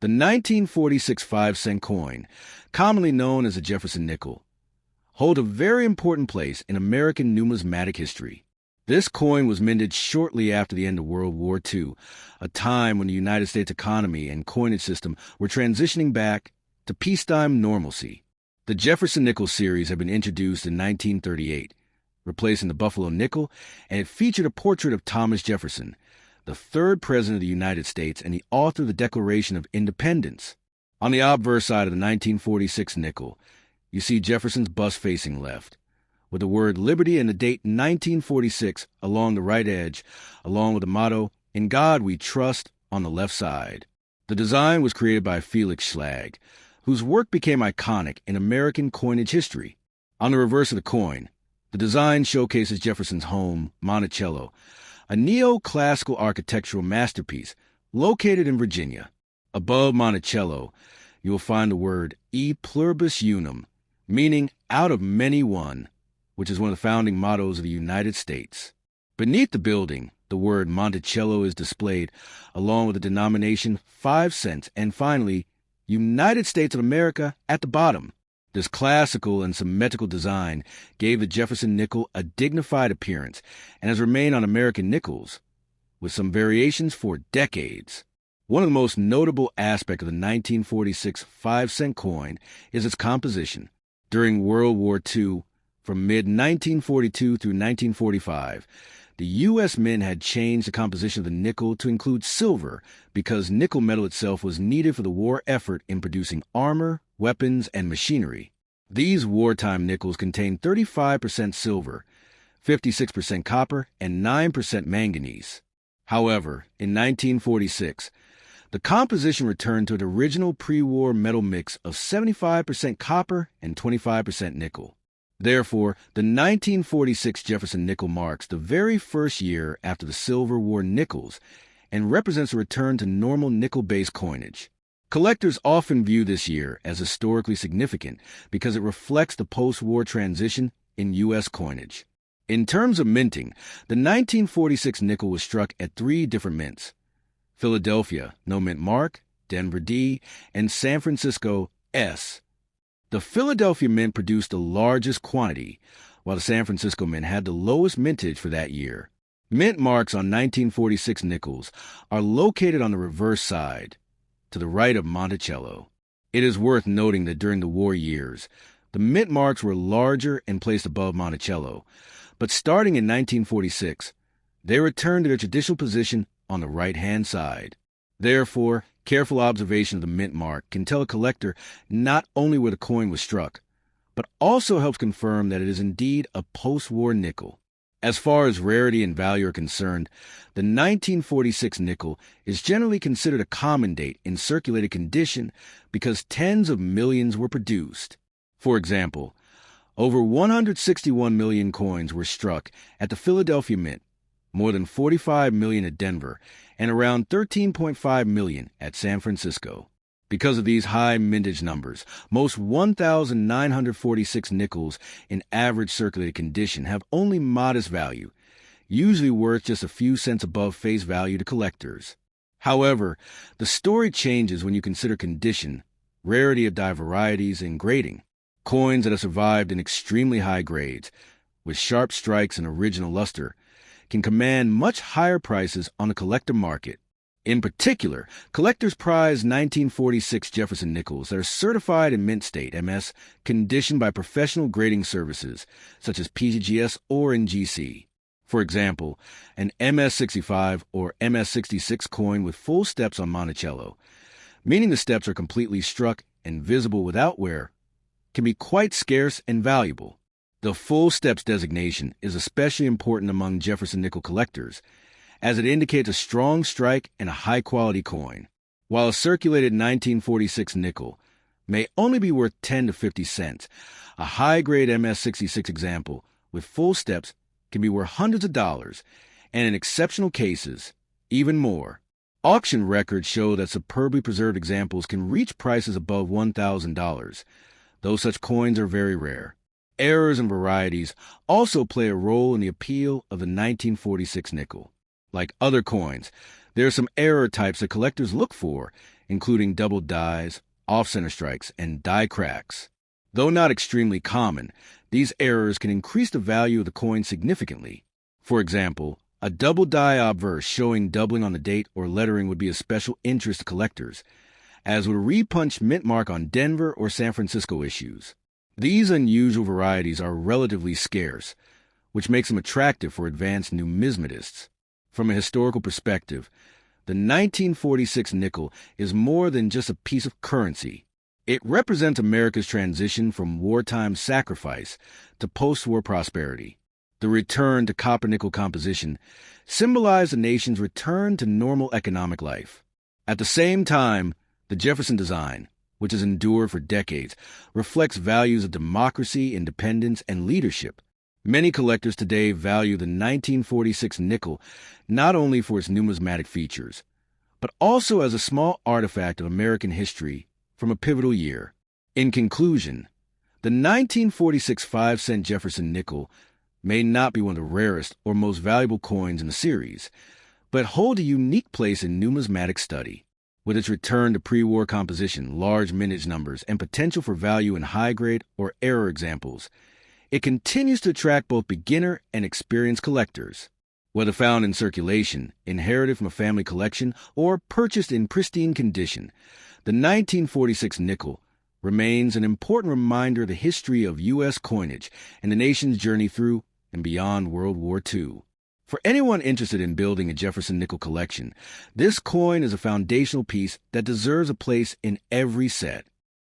The 1946 5-cent coin, commonly known as the Jefferson nickel, holds a very important place in American numismatic history. This coin was minted shortly after the end of World War II, a time when the United States economy and coinage system were transitioning back to peacetime normalcy. The Jefferson Nickel series had been introduced in 1938, replacing the Buffalo nickel, and it featured a portrait of Thomas Jefferson, the third president of the United States and the author of the Declaration of Independence. On the obverse side of the 1946 nickel, you see Jefferson's bust facing left, with the word liberty and the date 1946 along the right edge, along with the motto, "In God We Trust," on the left side. The design was created by Felix Schlag, whose work became iconic in American coinage history. On the reverse of the coin, the design showcases Jefferson's home, Monticello, a neoclassical architectural masterpiece located in Virginia. Above Monticello, you will find the word E pluribus unum, meaning out of many one, which is one of the founding mottos of the United States. Beneath the building, the word Monticello is displayed, along with the denomination 5 cents, and finally, United States of America at the bottom. This classical and symmetrical design gave the Jefferson nickel a dignified appearance and has remained on American nickels, with some variations for decades. One of the most notable aspects of the 1946 5-cent coin is its composition. During World War II, from mid-1942 through 1945, the U.S. Mint had changed the composition of the nickel to include silver because nickel metal itself was needed for the war effort in producing armor, weapons, and machinery. These wartime nickels contained 35% silver, 56% copper, and 9% manganese. However, in 1946, the composition returned to its original pre-war metal mix of 75% copper and 25% nickel. Therefore, the 1946 Jefferson nickel marks the very first year after the Silver wore nickels and represents a return to normal nickel-based coinage. Collectors often view this year as historically significant because it reflects the post-war transition in U.S. coinage. In terms of minting, the 1946 nickel was struck at 3 different mints: Philadelphia, no mint mark, Denver D, and San Francisco S. The Philadelphia Mint produced the largest quantity, while the San Francisco Mint had the lowest mintage for that year. Mint marks on 1946 nickels are located on the reverse side, to the right of Monticello. It is worth noting that during the war years, the mint marks were larger and placed above Monticello, but starting in 1946, they returned to their traditional position on the right-hand side. Therefore, careful observation of the mint mark can tell a collector not only where the coin was struck, but also helps confirm that it is indeed a post-war nickel. As far as rarity and value are concerned, the 1946 nickel is generally considered a common date in circulated condition because tens of millions were produced. For example, over 161 million coins were struck at the Philadelphia Mint, more than 45 million at Denver, and around 13.5 million at San Francisco. Because of these high mintage numbers, most 1,946 nickels in average circulated condition have only modest value, usually worth just a few cents above face value to collectors. However, the story changes when you consider condition, rarity of die varieties, and grading. Coins that have survived in extremely high grades, with sharp strikes and original luster, can command much higher prices on the collector market. In particular, collectors prize 1946 Jefferson nickels that are certified in mint state, MS, conditioned by professional grading services, such as PGS or NGC. For example, an MS-65 or MS-66 coin with full steps on Monticello, meaning the steps are completely struck and visible without wear, can be quite scarce and valuable. The full steps designation is especially important among Jefferson nickel collectors, as it indicates a strong strike and a high-quality coin. While a circulated 1946 nickel may only be worth 10 to 50 cents, a high-grade MS-66 example with full steps can be worth hundreds of dollars, and in exceptional cases, even more. Auction records show that superbly preserved examples can reach prices above $1,000, though such coins are very rare. Errors and varieties also play a role in the appeal of the 1946 nickel. Like other coins, there are some error types that collectors look for including double dies, off-center strikes, and die cracks. Though not extremely common, these errors can increase the value of the coin significantly. For example, a double die obverse showing doubling on the date or lettering would be of special interest to collectors, as would a repunched mint mark on Denver or San Francisco issues. These unusual varieties are relatively scarce, which makes them attractive for advanced numismatists. From a historical perspective, the 1946 nickel is more than just a piece of currency. It represents America's transition from wartime sacrifice to post-war prosperity. The return to copper-nickel composition symbolized the nation's return to normal economic life. At the same time, the Jefferson design, which has endured for decades, reflects values of democracy, independence, and leadership. Many collectors today value the 1946 nickel not only for its numismatic features, but also as a small artifact of American history from a pivotal year. In conclusion, the 1946 5-cent Jefferson nickel may not be one of the rarest or most valuable coins in the series, but hold a unique place in numismatic study. With its return to pre-war composition, large mintage numbers, and potential for value in high-grade or error examples, it continues to attract both beginner and experienced collectors. Whether found in circulation, inherited from a family collection, or purchased in pristine condition, the 1946 nickel remains an important reminder of the history of U.S. coinage and the nation's journey through and beyond World War II. For anyone interested in building a Jefferson Nickel collection, this coin is a foundational piece that deserves a place in every set.